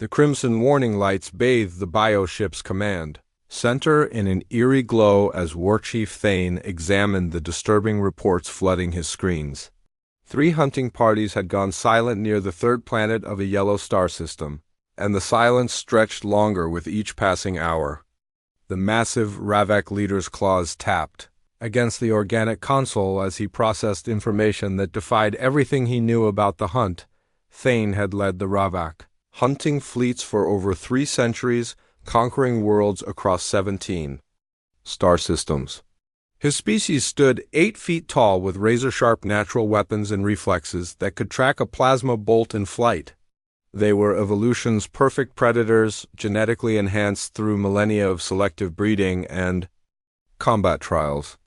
The crimson warning lights bathed the bioship's command center in an eerie glow as Warchief Thane examined the disturbing reports flooding his screens. 3 hunting parties had gone silent near the third planet of a yellow star system, and the silence stretched longer with each passing hour. The massive Ravak leader's claws tapped against the organic console as he processed information that defied everything he knew about the hunt. Thane had led the Ravak hunting fleets for over 3 centuries, conquering worlds across 17 star systems. His species stood 8 feet tall with razor-sharp natural weapons and reflexes that could track a plasma bolt in flight. They were evolution's perfect predators, genetically enhanced through millennia of selective breeding and combat trials.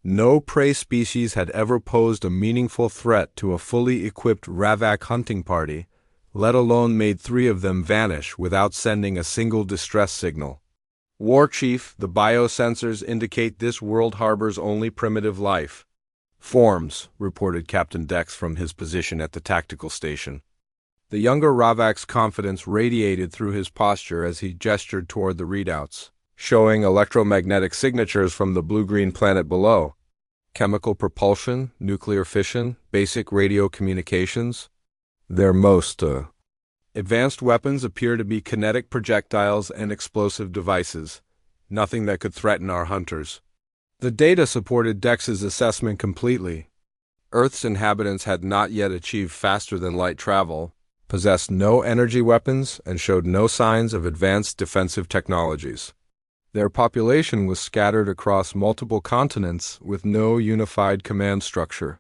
No prey species had ever posed a meaningful threat to a fully equipped Ravak hunting party, let alone made 3 of them vanish without sending a single distress signal. Warchief, the biosensors indicate this world harbors only primitive life forms, reported Captain Dex from his position at the tactical station. The younger Ravak's confidence radiated through his posture as he gestured toward the readouts, showing electromagnetic signatures from the blue-green planet below. Chemical propulsion, nuclear fission, basic radio communications. Their most advanced weapons appear to be kinetic projectiles and explosive devices, nothing that could threaten our hunters. The data supported Dex's assessment completely. Earth's inhabitants had not yet achieved faster-than-light travel, possessed no energy weapons, and showed no signs of advanced defensive technologies. Their population was scattered across multiple continents with no unified command structure.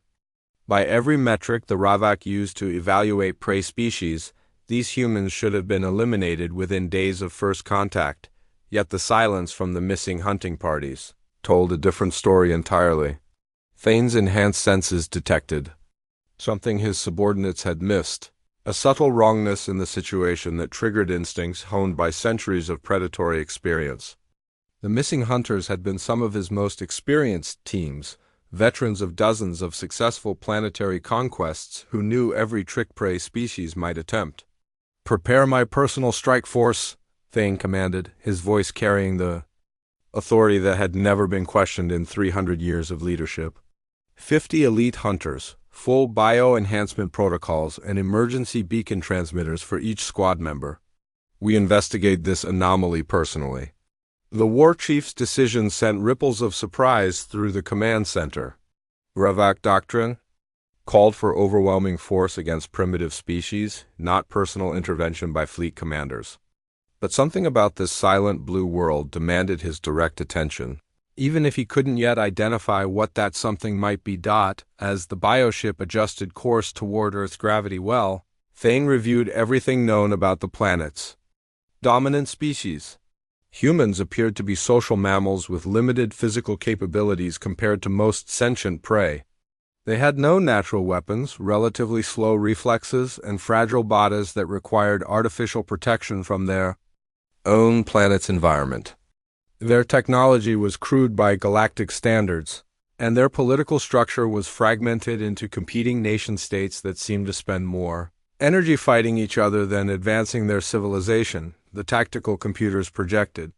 By every metric the Ravak used to evaluate prey species, these humans should have been eliminated within days of first contact, yet the silence from the missing hunting parties told a different story entirely. Thane's enhanced senses detected something his subordinates had missed, a subtle wrongness in the situation that triggered instincts honed by centuries of predatory experience. The missing hunters had been some of his most experienced teams, veterans of dozens of successful planetary conquests who knew every trick prey species might attempt. "Prepare my personal strike force," Thane commanded, his voice carrying the authority that had never been questioned in 300 years of leadership. 50 elite hunters, full bio-enhancement protocols, and emergency beacon transmitters for each squad member. We investigate this anomaly personally. The war chief's decision sent ripples of surprise through the command center. Ravak doctrine called for overwhelming force against primitive species, not personal intervention by fleet commanders. But something about this silent blue world demanded his direct attention, even if he couldn't yet identify what that something might be. As the bioship adjusted course toward Earth's gravity well, Thane reviewed everything known about the planet's dominant species. Humans appeared to be social mammals with limited physical capabilities compared to most sentient prey. They had no natural weapons, relatively slow reflexes, and fragile bodies that required artificial protection from their own planet's environment. Their technology was crude by galactic standards, and their political structure was fragmented into competing nation-states that seemed to spend more energy fighting each other than advancing their civilization, the tactical computers projected.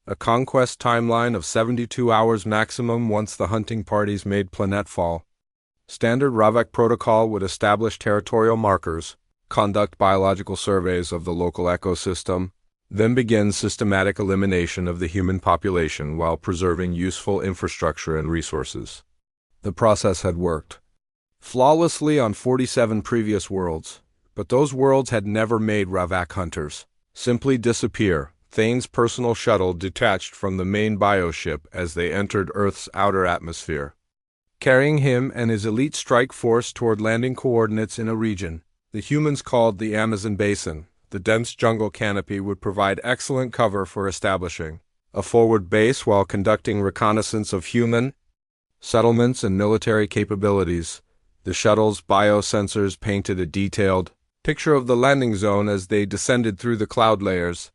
A conquest timeline of 72 hours maximum once the hunting parties made planetfall. Standard Ravak protocol would establish territorial markers, conduct biological surveys of the local ecosystem, then begin systematic elimination of the human population while preserving useful infrastructure and resources. The process had worked flawlessly on 47 previous worlds, but those worlds had never made Ravak hunters simply disappear. Thane's personal shuttle detached from the main bioship as they entered Earth's outer atmosphere, carrying him and his elite strike force toward landing coordinates in a region the humans called the Amazon Basin. The dense jungle canopy would provide excellent cover for establishing a forward base while conducting reconnaissance of human settlements and military capabilities. The shuttle's biosensors painted a detailed picture of the landing zone as they descended through the cloud layers.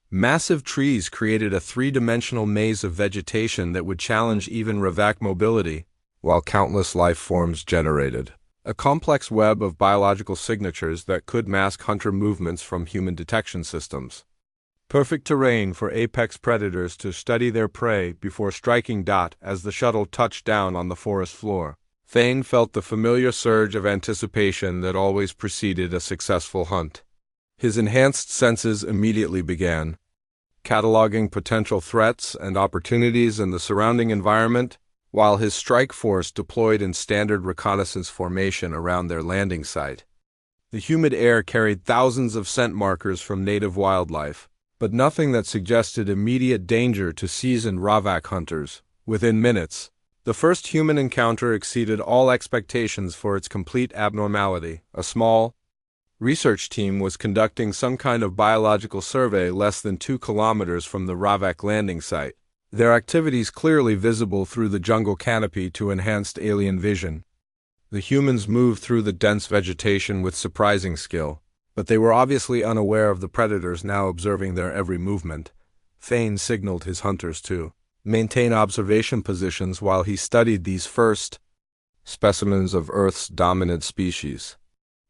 Massive trees created a 3-dimensional maze of vegetation that would challenge even Ravak mobility, while countless life forms generated a complex web of biological signatures that could mask hunter movements from human detection systems. Perfect terrain for apex predators to study their prey before striking. As the shuttle touched down on the forest floor, Thane felt the familiar surge of anticipation that always preceded a successful hunt. His enhanced senses immediately began cataloging potential threats and opportunities in the surrounding environment, while his strike force deployed in standard reconnaissance formation around their landing site. The humid air carried thousands of scent markers from native wildlife, but nothing that suggested immediate danger to seasoned Ravak hunters. Within minutes, the first human encounter exceeded all expectations for its complete abnormality. A small research team was conducting some kind of biological survey less than 2 kilometers from the Ravak landing site, their activities clearly visible through the jungle canopy to enhanced alien vision. The humans moved through the dense vegetation with surprising skill, but they were obviously unaware of the predators now observing their every movement. Thane signaled his hunters to maintain observation positions while he studied these first specimens of Earth's dominant species.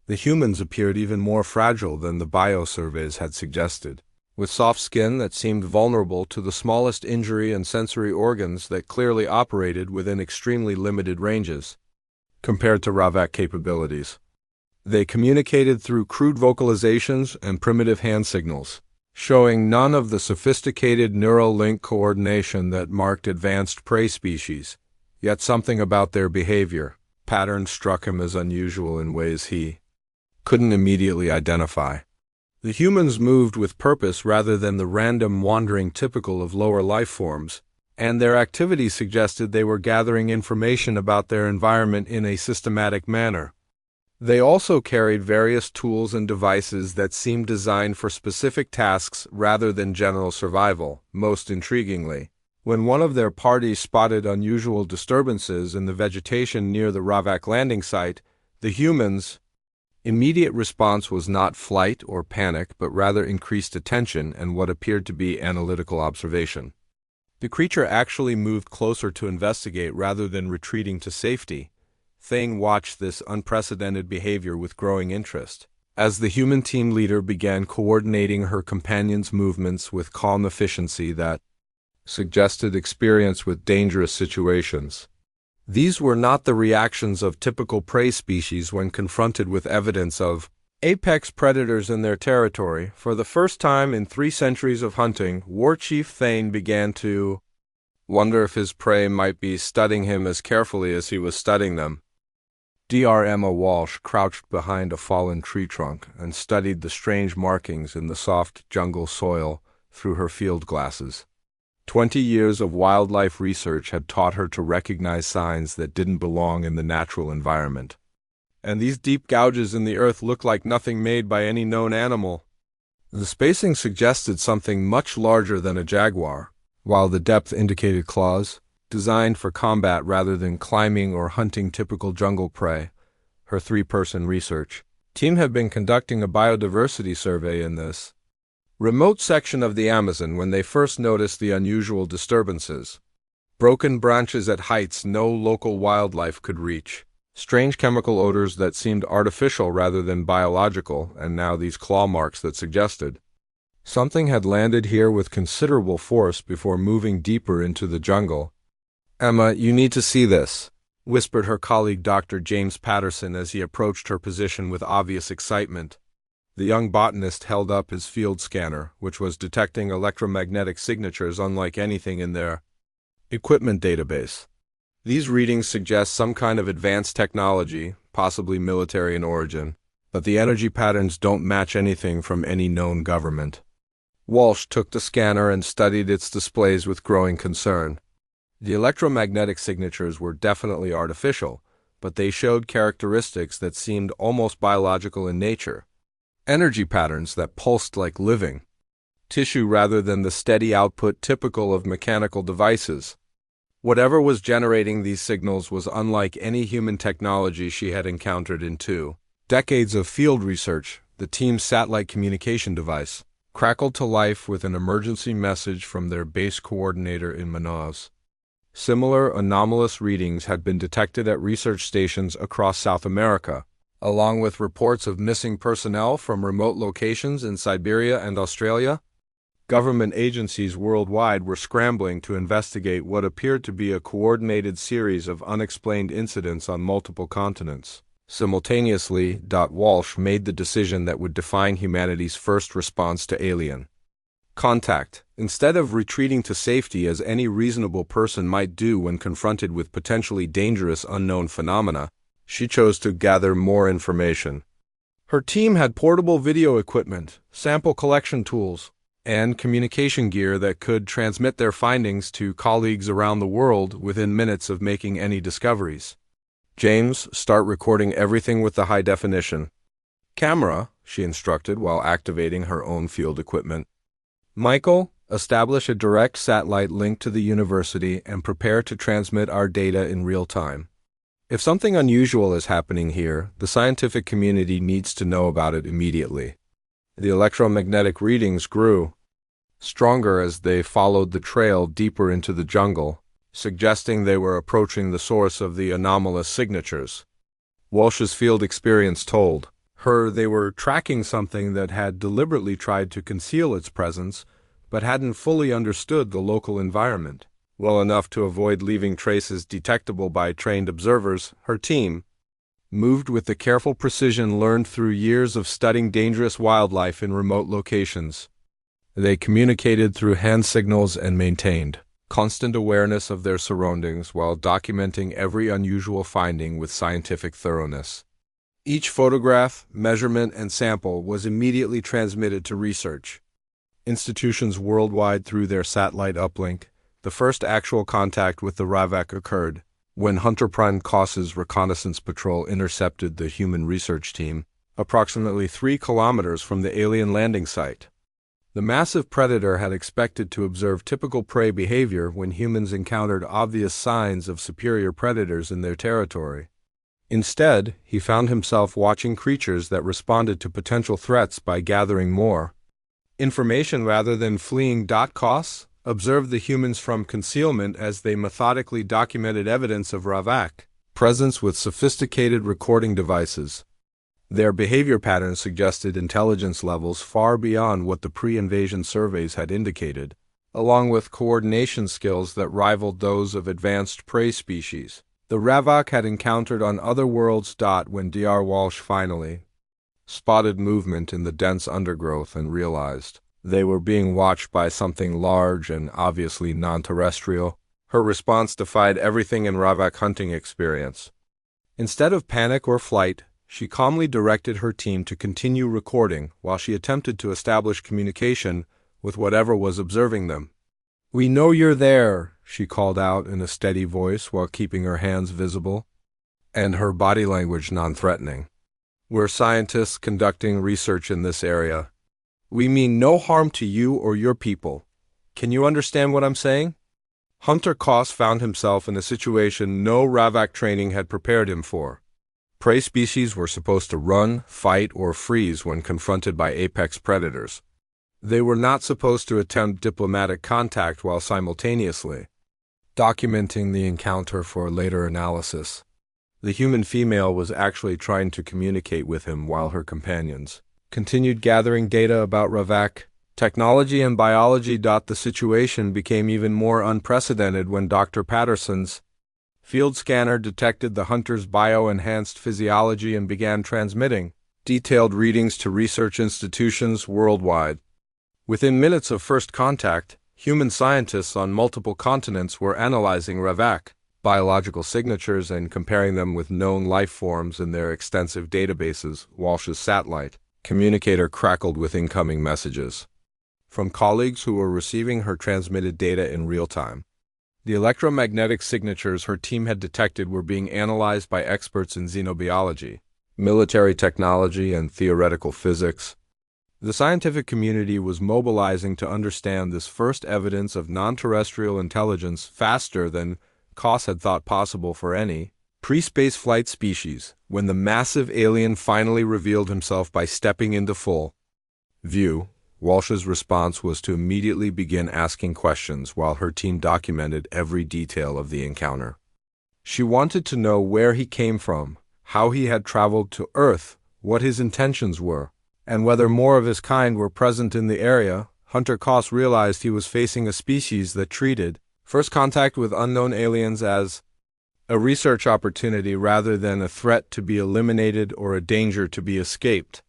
The humans appeared even more fragile than the biosurveys had suggested, with soft skin that seemed vulnerable to the smallest injury and sensory organs that clearly operated within extremely limited ranges compared to Ravak capabilities. They communicated through crude vocalizations and primitive hand signals, showing none of the sophisticated neural link coordination that marked advanced prey species. Yet something about their behavior pattern struck him as unusual in ways he couldn't immediately identify. The humans moved with purpose rather than the random wandering typical of lower life forms, and their activity suggested they were gathering information about their environment in a systematic manner. They also carried various tools and devices that seemed designed for specific tasks rather than general survival. Most intriguingly, when one of their party spotted unusual disturbances in the vegetation near the Ravak landing site, the humans' immediate response was not flight or panic, but rather increased attention and what appeared to be analytical observation. The creature actually moved closer to investigate rather than retreating to safety. Thane watched this unprecedented behavior with growing interest, as the human team leader began coordinating her companion's movements with calm efficiency that suggested experience with dangerous situations. These were not the reactions of typical prey species when confronted with evidence of apex predators in their territory. For the first time in 3 centuries of hunting, War Chief Thane began to wonder if his prey might be studying him as carefully as he was studying them. Dr. Emma Walsh crouched behind a fallen tree trunk and studied the strange markings in the soft jungle soil through her field glasses. 20 years of wildlife research had taught her to recognize signs that didn't belong in the natural environment. And these deep gouges in the earth looked like nothing made by any known animal. The spacing suggested something much larger than a jaguar, while the depth indicated claws, designed for combat rather than climbing or hunting typical jungle prey. Her 3-person research team had been conducting a biodiversity survey in this remote section of the Amazon when they first noticed the unusual disturbances. Broken branches at heights no local wildlife could reach, strange chemical odors that seemed artificial rather than biological, and now these claw marks that suggested something had landed here with considerable force before moving deeper into the jungle. "Emma, you need to see this," whispered her colleague Dr. James Patterson as he approached her position with obvious excitement. The young botanist held up his field scanner, which was detecting electromagnetic signatures unlike anything in their equipment database. These readings suggest some kind of advanced technology, possibly military in origin, but the energy patterns don't match anything from any known government. Walsh took the scanner and studied its displays with growing concern. The electromagnetic signatures were definitely artificial, but they showed characteristics that seemed almost biological in nature. Energy patterns that pulsed like living tissue rather than the steady output typical of mechanical devices. Whatever was generating these signals was unlike any human technology she had encountered in 2 decades of field research. The team's satellite communication device crackled to life with an emergency message from their base coordinator in Manaus. Similar anomalous readings had been detected at research stations across South America, along with reports of missing personnel from remote locations in Siberia and Australia. Government agencies worldwide were scrambling to investigate what appeared to be a coordinated series of unexplained incidents on multiple continents. Simultaneously, Walsh made the decision that would define humanity's first response to alien contact. Instead of retreating to safety as any reasonable person might do when confronted with potentially dangerous unknown phenomena, she chose to gather more information. Her team had portable video equipment, sample collection tools, and communication gear that could transmit their findings to colleagues around the world within minutes of making any discoveries. James, start recording everything with the high definition camera, she instructed while activating her own field equipment. Michael, establish a direct satellite link to the university and prepare to transmit our data in real time. If something unusual is happening here, the scientific community needs to know about it immediately. The electromagnetic readings grew stronger as they followed the trail deeper into the jungle, suggesting they were approaching the source of the anomalous signatures. Walsh's field experience told her they were tracking something that had deliberately tried to conceal its presence, but hadn't fully understood the local environment well enough to avoid leaving traces detectable by trained observers. Her team moved with the careful precision learned through years of studying dangerous wildlife in remote locations. They communicated through hand signals and maintained constant awareness of their surroundings while documenting every unusual finding with scientific thoroughness. Each photograph, measurement, and sample was immediately transmitted to research institutions worldwide through their satellite uplink. The first actual contact with the Ravak occurred when Hunter Prime Koss's reconnaissance patrol intercepted the human research team approximately 3 kilometers from the alien landing site. The massive predator had expected to observe typical prey behavior when humans encountered obvious signs of superior predators in their territory. Instead, he found himself watching creatures that responded to potential threats by gathering more information rather than fleeing. Koss observed the humans from concealment as they methodically documented evidence of Ravak presence with sophisticated recording devices. Their behavior patterns suggested intelligence levels far beyond what the pre-invasion surveys had indicated, along with coordination skills that rivaled those of advanced prey species the Ravak had encountered on otherworlds. When Dr. Walsh finally spotted movement in the dense undergrowth and realized they were being watched by something large and obviously non-terrestrial, her response defied everything in Ravak hunting experience. Instead of panic or flight, she calmly directed her team to continue recording while she attempted to establish communication with whatever was observing them. "We know you're there," she called out in a steady voice while keeping her hands visible and her body language non-threatening. "We're scientists conducting research in this area. We mean no harm to you or your people. Can you understand what I'm saying?" Hunter Koss found himself in a situation no Ravak training had prepared him for. Prey species were supposed to run, fight, or freeze when confronted by apex predators. They were not supposed to attempt diplomatic contact while simultaneously documenting the encounter for later analysis. The human female was actually trying to communicate with him while her companions continued gathering data about Ravak, technology, and biology. The situation became even more unprecedented when Dr. Patterson's field scanner detected the hunter's bio-enhanced physiology and began transmitting detailed readings to research institutions worldwide. Within minutes of first contact, human scientists on multiple continents were analyzing Ravak biological signatures and comparing them with known life forms in their extensive databases. Walsh's satellite communicator crackled with incoming messages from colleagues who were receiving her transmitted data in real time. The electromagnetic signatures her team had detected were being analyzed by experts in xenobiology, military technology, and theoretical physics. The scientific community was mobilizing to understand this first evidence of non-terrestrial intelligence faster than Koss had thought possible for any pre-space flight species, when the massive alien finally revealed himself by stepping into full view. Walsh's response was to immediately begin asking questions while her team documented every detail of the encounter. She wanted to know where he came from, how he had traveled to Earth, what his intentions were, and whether more of his kind were present in the area. Hunter Koss realized he was facing a species that treated first contact with unknown aliens as a research opportunity rather than a threat to be eliminated or a danger to be escaped.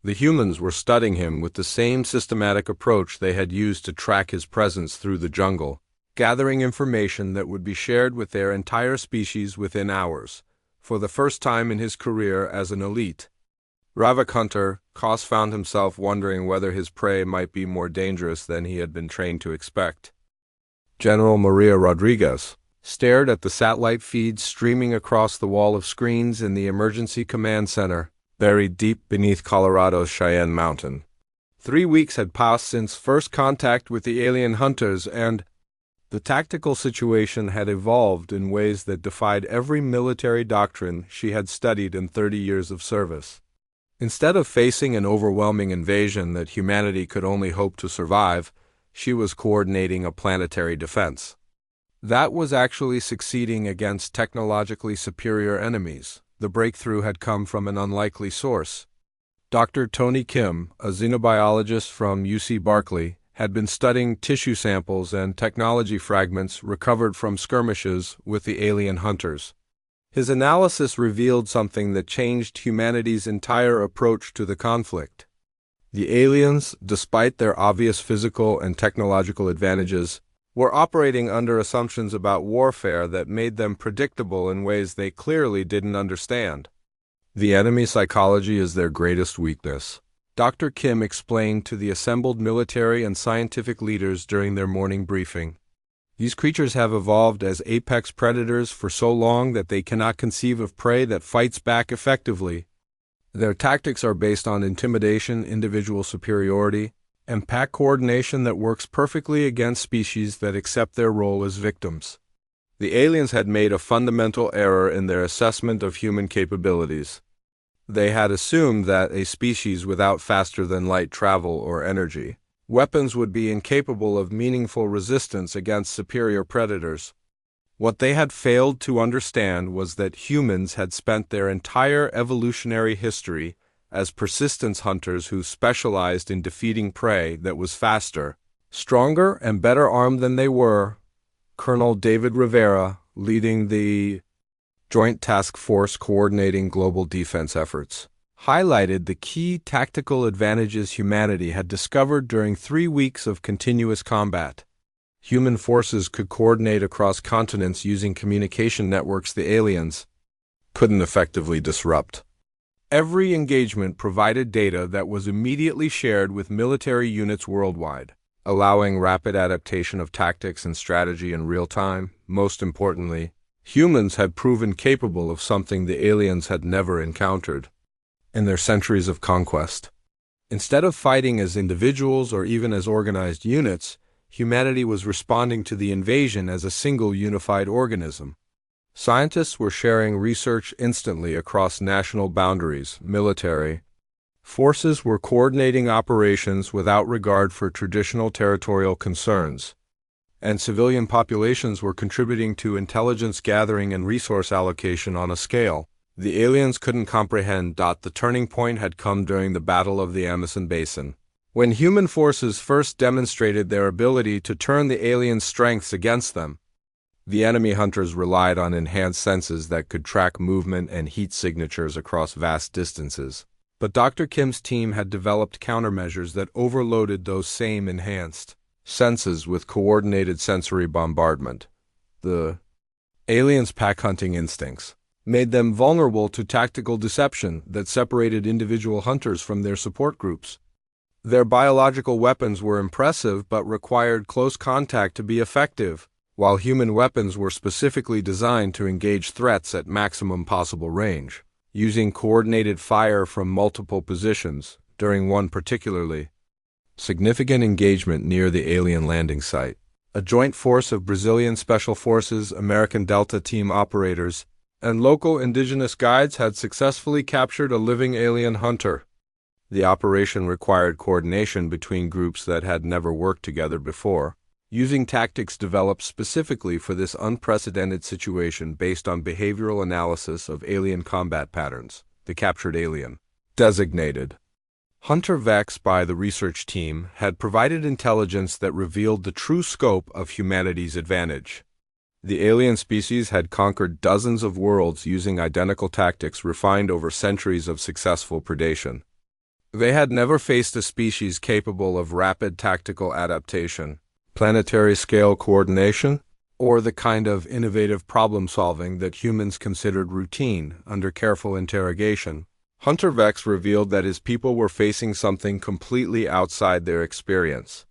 The humans were studying him with the same systematic approach they had used to track his presence through the jungle, gathering information that would be shared with their entire species within hours, for the first time in his career as an elite. Ravik Hunter Koss found himself wondering whether his prey might be more dangerous than he had been trained to expect. General Maria Rodriguez stared at the satellite feeds streaming across the wall of screens in the emergency command center, buried deep beneath Colorado's Cheyenne Mountain. 3 weeks had passed since first contact with the alien hunters, and the tactical situation had evolved in ways that defied every military doctrine she had studied in 30 years of service. Instead of facing an overwhelming invasion that humanity could only hope to survive, she was coordinating a planetary defense. That was actually succeeding against technologically superior enemies. The breakthrough had come from an unlikely source. Dr. Tony Kim, a xenobiologist from UC Berkeley, had been studying tissue samples and technology fragments recovered from skirmishes with the alien hunters. His analysis revealed something that changed humanity's entire approach to the conflict. The aliens, despite their obvious physical and technological advantages, were operating under assumptions about warfare that made them predictable in ways they clearly didn't understand. The enemy psychology is their greatest weakness, Dr. Kim explained to the assembled military and scientific leaders during their morning briefing. These creatures have evolved as apex predators for so long that they cannot conceive of prey that fights back effectively. Their tactics are based on intimidation, individual superiority, and pack coordination that works perfectly against species that accept their role as victims. The aliens had made a fundamental error in their assessment of human capabilities. They had assumed that a species without faster-than-light travel or energy weapons would be incapable of meaningful resistance against superior predators. What they had failed to understand was that humans had spent their entire evolutionary history as persistence hunters who specialized in defeating prey that was faster, stronger, and better armed than they were. Colonel David Rivera, leading the Joint Task Force coordinating global defense efforts, highlighted the key tactical advantages humanity had discovered during 3 weeks of continuous combat. Human forces could coordinate across continents using communication networks the aliens couldn't effectively disrupt. Every engagement provided data that was immediately shared with military units worldwide, allowing rapid adaptation of tactics and strategy in real time. Most importantly, humans had proven capable of something the aliens had never encountered in their centuries of conquest. Instead of fighting as individuals or even as organized units, humanity was responding to the invasion as a single unified organism. Scientists were sharing research instantly across national boundaries. Military forces were coordinating operations without regard for traditional territorial concerns, and civilian populations were contributing to intelligence gathering and resource allocation on a scale the aliens couldn't comprehend. The turning point had come during the Battle of the Amazon Basin, when human forces first demonstrated their ability to turn the aliens' strengths against them. The enemy hunters relied on enhanced senses that could track movement and heat signatures across vast distances. But Dr. Kim's team had developed countermeasures that overloaded those same enhanced senses with coordinated sensory bombardment. The aliens' pack hunting instincts made them vulnerable to tactical deception that separated individual hunters from their support groups. Their biological weapons were impressive but required close contact to be effective, while human weapons were specifically designed to engage threats at maximum possible range, using coordinated fire from multiple positions. During one particularly significant engagement near the alien landing site, a joint force of Brazilian Special Forces, American Delta Team operators, and local indigenous guides had successfully captured a living alien hunter. The operation required coordination between groups that had never worked together before, using tactics developed specifically for this unprecedented situation based on behavioral analysis of alien combat patterns. The captured alien, designated Hunter Vex by the research team, had provided intelligence that revealed the true scope of humanity's advantage. The alien species had conquered dozens of worlds using identical tactics refined over centuries of successful predation. They had never faced a species capable of rapid tactical adaptation, planetary-scale coordination, or the kind of innovative problem-solving that humans considered routine under careful interrogation. Hunter Vex revealed that his people were facing something completely outside their experience.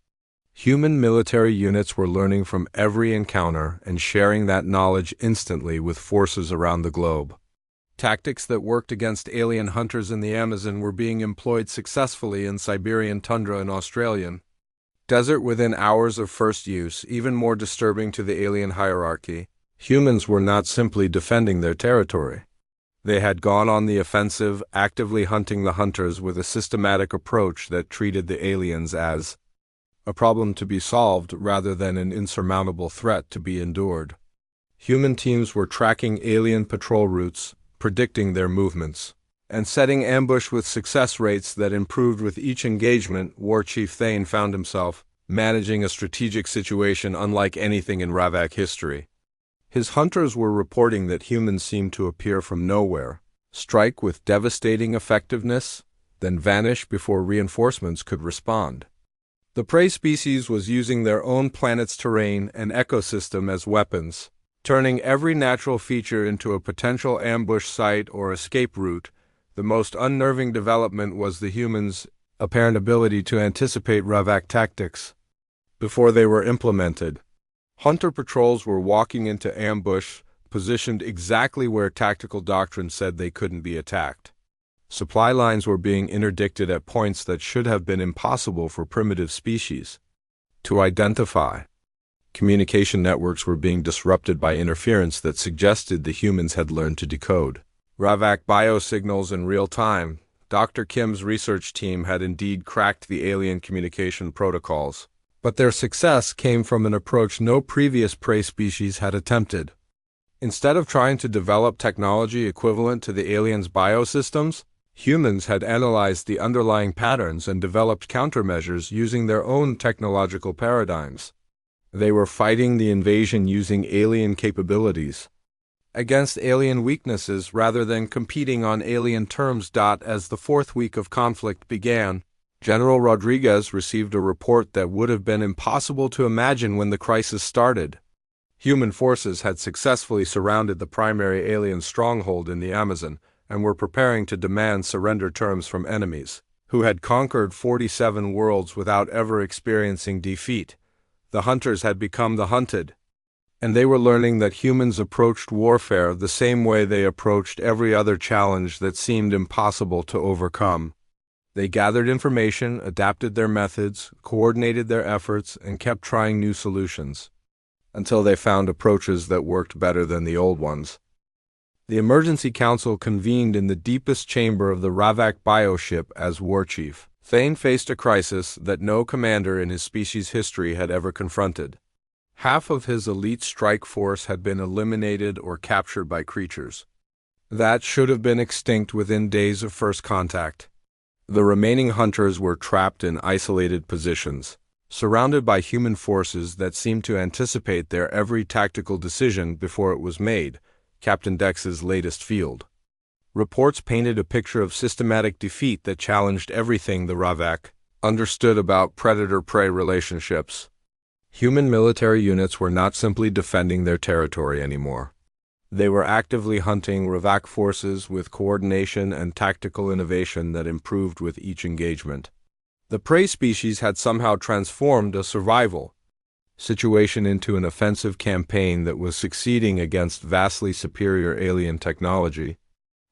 Human military units were learning from every encounter and sharing that knowledge instantly with forces around the globe. Tactics that worked against alien hunters in the Amazon were being employed successfully in Siberian tundra and Australian desert within hours of first use. Even more disturbing to the alien hierarchy, humans were not simply defending their territory. They had gone on the offensive, actively hunting the hunters with a systematic approach that treated the aliens as a problem to be solved rather than an insurmountable threat to be endured. Human teams were tracking alien patrol routes, predicting their movements, and setting ambush with success rates that improved with each engagement. War Chief Thane found himself managing a strategic situation unlike anything in Ravak history. His hunters were reporting that humans seemed to appear from nowhere, strike with devastating effectiveness, then vanish before reinforcements could respond. The prey species was using their own planet's terrain and ecosystem as weapons, turning every natural feature into a potential ambush site or escape route. The most unnerving development was the humans' apparent ability to anticipate Ravak tactics before they were implemented. Hunter patrols were walking into ambush, positioned exactly where tactical doctrine said they couldn't be attacked. Supply lines were being interdicted at points that should have been impossible for primitive species to identify. Communication networks were being disrupted by interference that suggested the humans had learned to decode Ravak biosignals in real time. Dr. Kim's research team had indeed cracked the alien communication protocols, but their success came from an approach no previous prey species had attempted. Instead of trying to develop technology equivalent to the aliens' biosystems, humans had analyzed the underlying patterns and developed countermeasures using their own technological paradigms. They were fighting the invasion using alien capabilities against alien weaknesses rather than competing on alien terms. As the fourth week of conflict began, General Rodriguez received a report that would have been impossible to imagine when the crisis started. Human forces had successfully surrounded the primary alien stronghold in the Amazon and were preparing to demand surrender terms from enemies who had conquered 47 worlds without ever experiencing defeat. The hunters had become the hunted, and they were learning that humans approached warfare the same way they approached every other challenge that seemed impossible to overcome. They gathered information, adapted their methods, coordinated their efforts, and kept trying new solutions, until they found approaches that worked better than the old ones. The Emergency Council convened in the deepest chamber of the Ravak bioship as war chief. Thane faced a crisis that no commander in his species' history had ever confronted. Half of his elite strike force had been eliminated or captured by creatures that should have been extinct within days of first contact. The remaining hunters were trapped in isolated positions, surrounded by human forces that seemed to anticipate their every tactical decision before it was made. Captain Dex's latest field reports painted a picture of systematic defeat that challenged everything the Ravak understood about predator-prey relationships. Human military units were not simply defending their territory anymore. They were actively hunting Ravak forces with coordination and tactical innovation that improved with each engagement. The prey species had somehow transformed a survival situation into an offensive campaign that was succeeding against vastly superior alien technology.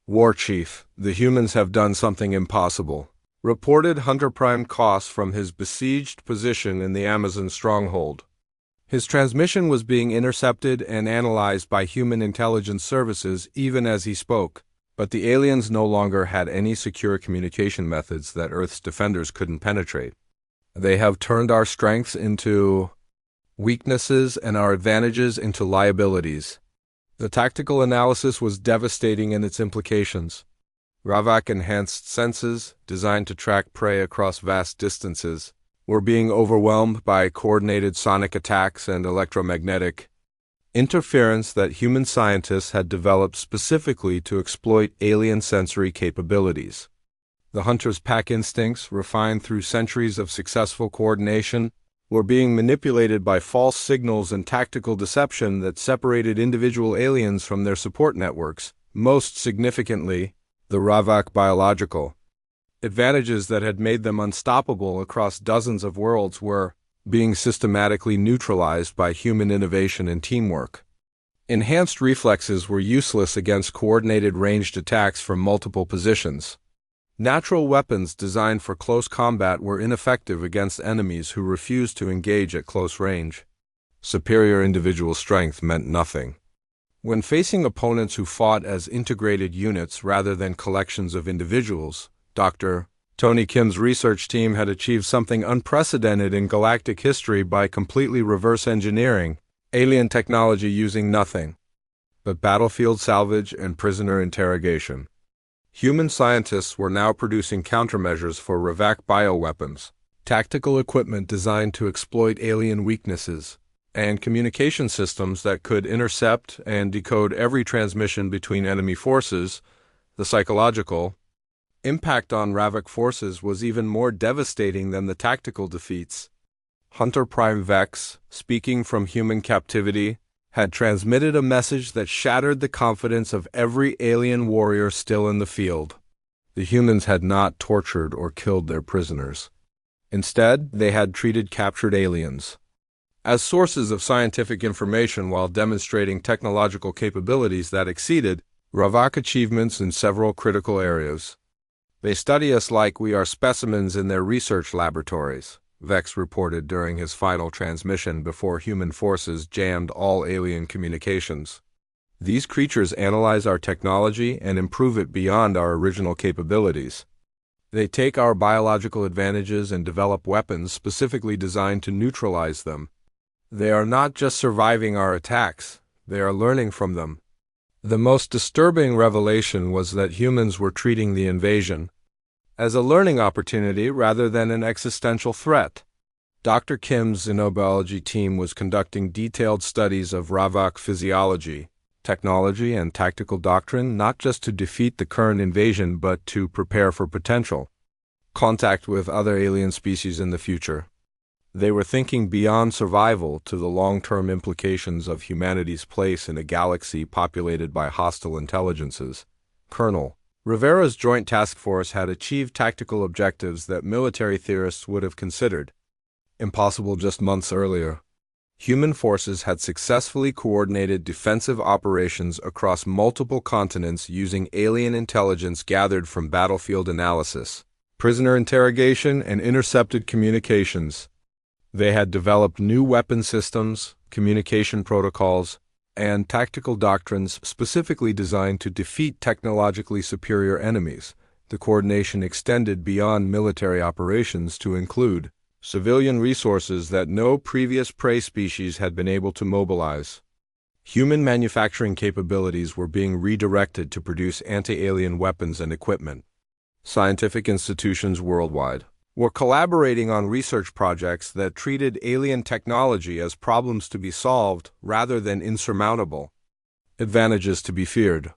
War Chief, the humans have done something impossible, reported Hunter Prime Koss from his besieged position in the Amazon stronghold. His transmission was being intercepted and analyzed by human intelligence services even as he spoke. But the aliens no longer had any secure communication methods that Earth's defenders couldn't penetrate. They have turned our strengths into weaknesses and our advantages into liabilities. The tactical analysis was devastating in its implications. Ravak enhanced senses, designed to track prey across vast distances, were being overwhelmed by coordinated sonic attacks and electromagnetic interference that human scientists had developed specifically to exploit alien sensory capabilities. The hunter's pack instincts, refined through centuries of successful coordination, were being manipulated by false signals and tactical deception that separated individual aliens from their support networks, most significantly, the Ravak biological advantages that had made them unstoppable across dozens of worlds were being systematically neutralized by human innovation and teamwork. Enhanced reflexes were useless against coordinated ranged attacks from multiple positions. Natural weapons designed for close combat were ineffective against enemies who refused to engage at close range. Superior individual strength meant nothing. When facing opponents who fought as integrated units rather than collections of individuals, Dr. Tony Kim's research team had achieved something unprecedented in galactic history by completely reverse engineering alien technology using nothing but battlefield salvage and prisoner interrogation. Human scientists were now producing countermeasures for Ravak bioweapons, tactical equipment designed to exploit alien weaknesses, and communication systems that could intercept and decode every transmission between enemy forces. The psychological impact on Ravak forces was even more devastating than the tactical defeats. Hunter Prime Vex, speaking from human captivity, had transmitted a message that shattered the confidence of every alien warrior still in the field. The humans had not tortured or killed their prisoners. Instead, they had treated captured aliens as sources of scientific information while demonstrating technological capabilities that exceeded Ravak achievements in several critical areas. They study us like we are specimens in their research laboratories, Vex reported during his final transmission before human forces jammed all alien communications. These creatures analyze our technology and improve it beyond our original capabilities. They take our biological advantages and develop weapons specifically designed to neutralize them. They are not just surviving our attacks, they are learning from them. The most disturbing revelation was that humans were treating the invasion as a learning opportunity rather than an existential threat. Dr. Kim's xenobiology team was conducting detailed studies of Ravak physiology, technology, and tactical doctrine not just to defeat the current invasion but to prepare for potential contact with other alien species in the future. They were thinking beyond survival to the long-term implications of humanity's place in a galaxy populated by hostile intelligences. Colonel Rivera's Joint Task Force had achieved tactical objectives that military theorists would have considered impossible just months earlier. Human forces had successfully coordinated defensive operations across multiple continents using alien intelligence gathered from battlefield analysis, prisoner interrogation, and intercepted communications. They had developed new weapon systems, communication protocols, and tactical doctrines specifically designed to defeat technologically superior enemies. The coordination extended beyond military operations to include civilian resources that no previous prey species had been able to mobilize. Human manufacturing capabilities were being redirected to produce anti-alien weapons and equipment. Scientific institutions worldwide were collaborating on research projects that treated alien technology as problems to be solved rather than insurmountable advantages to be feared.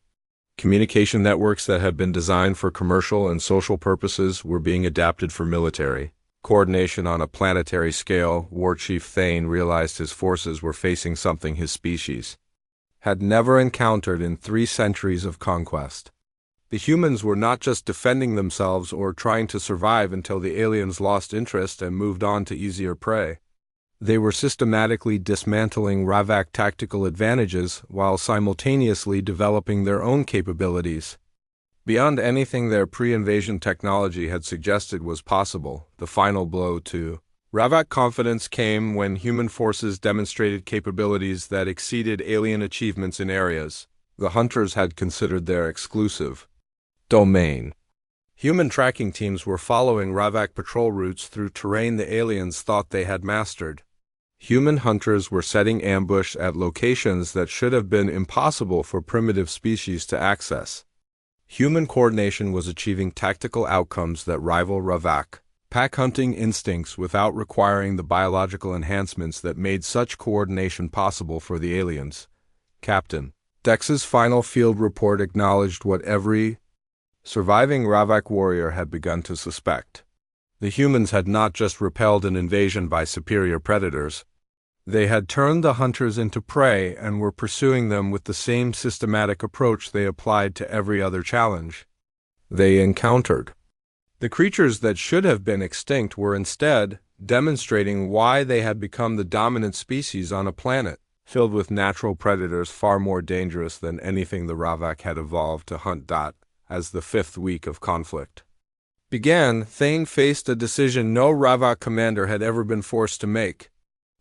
Communication networks that had been designed for commercial and social purposes were being adapted for military coordination on a planetary scale. War Chief Thane realized his forces were facing something his species had never encountered in 3 centuries of conquest. The humans were not just defending themselves or trying to survive until the aliens lost interest and moved on to easier prey. They were systematically dismantling Ravak tactical advantages while simultaneously developing their own capabilities. Beyond anything their pre-invasion technology had suggested was possible, the final blow to Ravak confidence came when human forces demonstrated capabilities that exceeded alien achievements in areas the hunters had considered their exclusive. Domain. Human tracking teams were following Ravak patrol routes through terrain the aliens thought they had mastered. Human hunters were setting ambush at locations that should have been impossible for primitive species to access. Human coordination was achieving tactical outcomes that rival Ravak pack hunting instincts without requiring the biological enhancements that made such coordination possible for the aliens. Captain Dex's final field report acknowledged what every surviving Ravak warrior had begun to suspect. The humans had not just repelled an invasion by superior predators. They had turned the hunters into prey and were pursuing them with the same systematic approach they applied to every other challenge they encountered. The creatures that should have been extinct were instead demonstrating why they had become the dominant species on a planet filled with natural predators far more dangerous than anything the Ravak had evolved to hunt. As the fifth week of conflict began, Thane faced a decision no Ravak commander had ever been forced to make.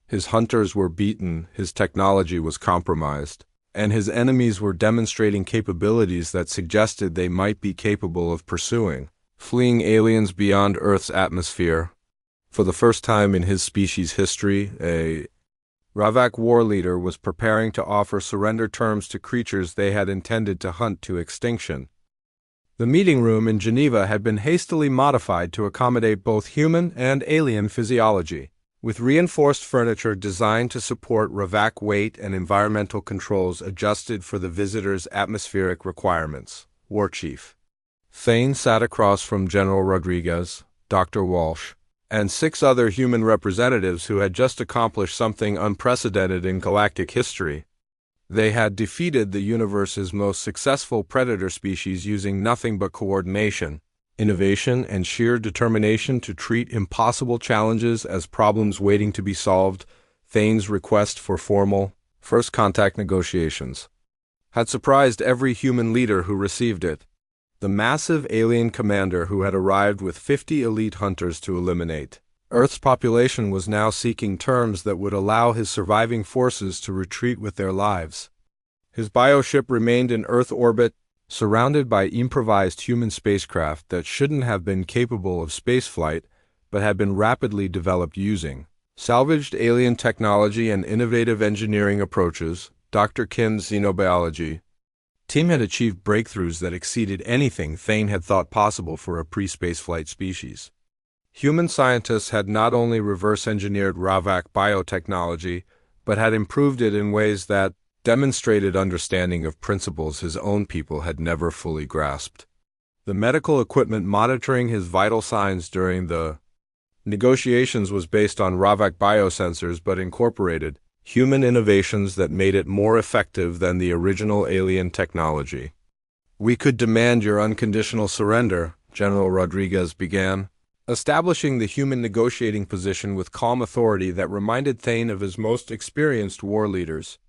His hunters were beaten, his technology was compromised, and his enemies were demonstrating capabilities that suggested they might be capable of fleeing aliens beyond Earth's atmosphere. For the first time in his species' history, a Ravak war leader was preparing to offer surrender terms to creatures they had intended to hunt to extinction. The meeting room in Geneva had been hastily modified to accommodate both human and alien physiology, with reinforced furniture designed to support Ravak weight and environmental controls adjusted for the visitors' atmospheric requirements. War Chief Thane sat across from General Rodriguez, Dr. Walsh, and 6 other human representatives who had just accomplished something unprecedented in galactic history. They had defeated the universe's most successful predator species using nothing but coordination, innovation, and sheer determination to treat impossible challenges as problems waiting to be solved. Thane's request for formal, first contact negotiations had surprised every human leader who received it. The massive alien commander who had arrived with 50 elite hunters to eliminate Earth's population was now seeking terms that would allow his surviving forces to retreat with their lives. His bioship remained in Earth orbit, surrounded by improvised human spacecraft that shouldn't have been capable of spaceflight but had been rapidly developed using salvaged alien technology and innovative engineering approaches. Dr. Kim's xenobiology team had achieved breakthroughs that exceeded anything Thane had thought possible for a pre-spaceflight species. Human scientists had not only reverse-engineered Ravak biotechnology, but had improved it in ways that demonstrated understanding of principles his own people had never fully grasped. The medical equipment monitoring his vital signs during the negotiations was based on Ravak biosensors but incorporated human innovations that made it more effective than the original alien technology. "We could demand your unconditional surrender," General Rodriguez began, establishing the human negotiating position with calm authority that reminded Thane of his most experienced war leaders.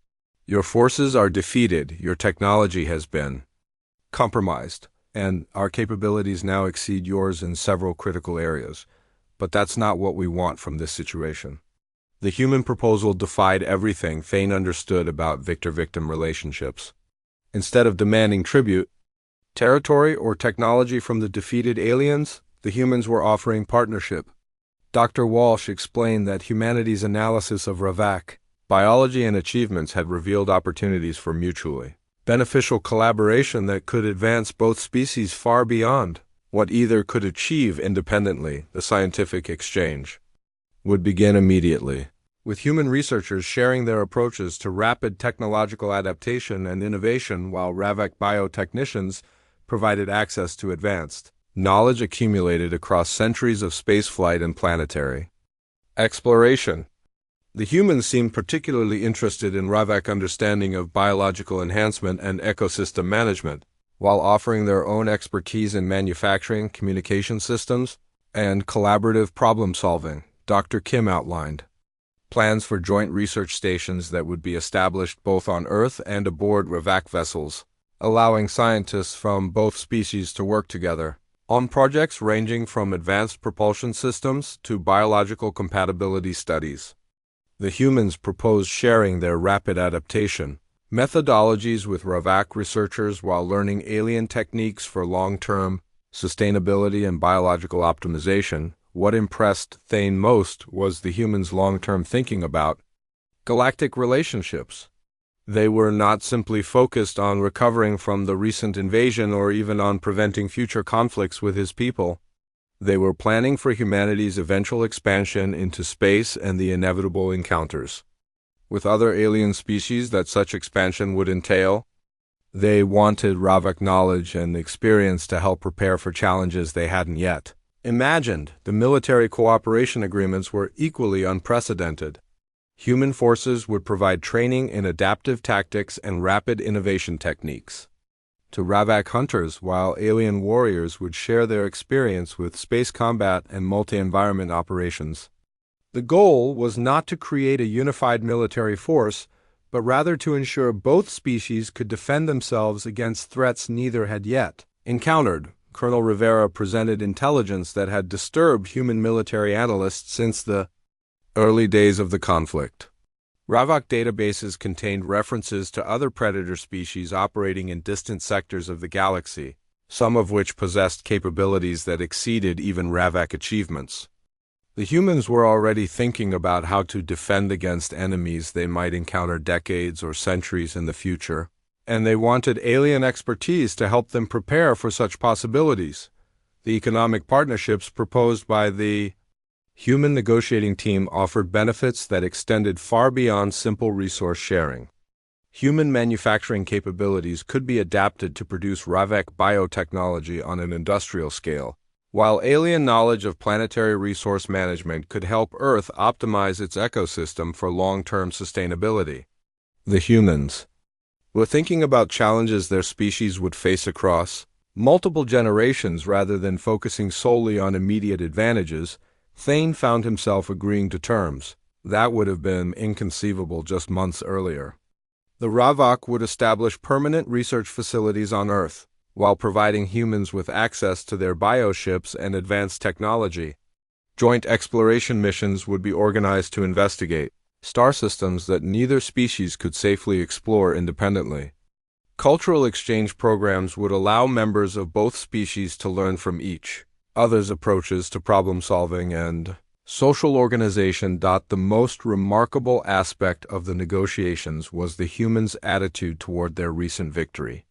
"Your forces are defeated, your technology has been compromised, and our capabilities now exceed yours in several critical areas. But that's not what we want from this situation." The human proposal defied everything Thane understood about victor-victim relationships. Instead of demanding tribute, territory, or technology from the defeated aliens, the humans were offering partnership. Dr. Walsh explained that humanity's analysis of Ravak biology and achievements had revealed opportunities for mutually beneficial collaboration that could advance both species far beyond what either could achieve independently. The scientific exchange would begin immediately, with human researchers sharing their approaches to rapid technological adaptation and innovation while Ravak biotechnicians provided access to advanced knowledge accumulated across centuries of spaceflight and planetary exploration. The humans seemed particularly interested in Ravak understanding of biological enhancement and ecosystem management, while offering their own expertise in manufacturing, communication systems, and collaborative problem-solving. Dr. Kim outlined plans for joint research stations that would be established both on Earth and aboard Ravak vessels, allowing scientists from both species to work together on projects ranging from advanced propulsion systems to biological compatibility studies. The humans proposed sharing their rapid adaptation, methodologies with Ravak researchers while learning alien techniques for long-term sustainability and biological optimization. What impressed Thane most was the humans' long-term thinking about galactic relationships. They were not simply focused on recovering from the recent invasion or even on preventing future conflicts with his people. They were planning for humanity's eventual expansion into space and the inevitable encounters with other alien species that such expansion would entail. They wanted Ravak knowledge and experience to help prepare for challenges they hadn't yet imagined. The military cooperation agreements were equally unprecedented. Human forces would provide training in adaptive tactics and rapid innovation techniques to Ravak hunters, while alien warriors would share their experience with space combat and multi-environment operations. The goal was not to create a unified military force, but rather to ensure both species could defend themselves against threats neither had yet encountered. Colonel Rivera presented intelligence that had disturbed human military analysts since the early days of the conflict. Ravak databases contained references to other predator species operating in distant sectors of the galaxy, some of which possessed capabilities that exceeded even Ravak achievements. The humans were already thinking about how to defend against enemies they might encounter decades or centuries in the future, and they wanted alien expertise to help them prepare for such possibilities. The economic partnerships proposed by the human negotiating team offered benefits that extended far beyond simple resource sharing. Human manufacturing capabilities could be adapted to produce Ravak biotechnology on an industrial scale, while alien knowledge of planetary resource management could help Earth optimize its ecosystem for long-term sustainability. The humans were thinking about challenges their species would face across multiple generations rather than focusing solely on immediate advantages. Thane found himself agreeing to terms that would have been inconceivable just months earlier. The Ravak would establish permanent research facilities on Earth, while providing humans with access to their bioships and advanced technology. Joint exploration missions would be organized to investigate star systems that neither species could safely explore independently. Cultural exchange programs would allow members of both species to learn from each other's approaches to problem-solving and social organization. The most remarkable aspect of the negotiations was the humans' attitude toward their recent victory.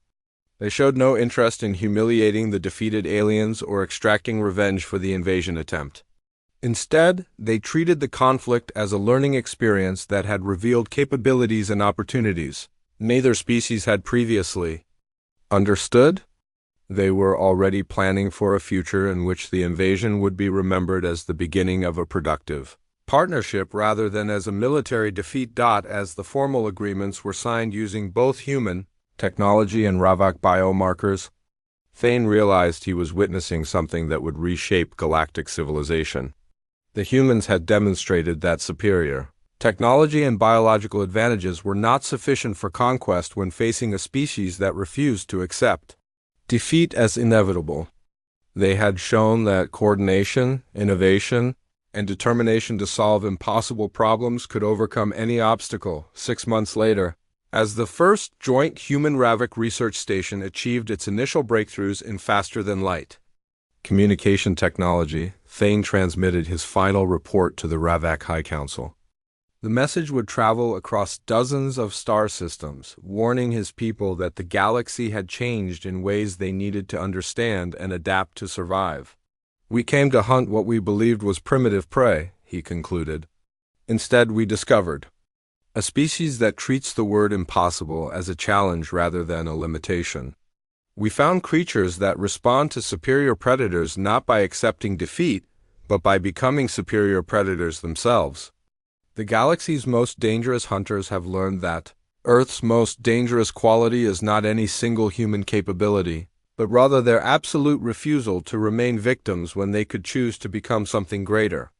They showed no interest in humiliating the defeated aliens or extracting revenge for the invasion attempt. Instead, they treated the conflict as a learning experience that had revealed capabilities and opportunities neither species had previously understood. They were already planning for a future in which the invasion would be remembered as the beginning of a productive partnership rather than as a military defeat. As the formal agreements were signed using both human technology and Ravak biomarkers, Thane realized he was witnessing something that would reshape galactic civilization. The humans had demonstrated that superior technology and biological advantages were not sufficient for conquest when facing a species that refused to accept defeat as inevitable. They had shown that coordination, innovation, and determination to solve impossible problems could overcome any obstacle. 6 months later, as the first joint human-Ravak research station achieved its initial breakthroughs in faster-than-light communication technology, Thane transmitted his final report to the Ravak High Council. The message would travel across dozens of star systems, warning his people that the galaxy had changed in ways they needed to understand and adapt to survive. "We came to hunt what we believed was primitive prey," he concluded. "Instead, we discovered a species that treats the word impossible as a challenge rather than a limitation. We found creatures that respond to superior predators not by accepting defeat, but by becoming superior predators themselves. The galaxy's most dangerous hunters have learned that Earth's most dangerous quality is not any single human capability, but rather their absolute refusal to remain victims when they could choose to become something greater."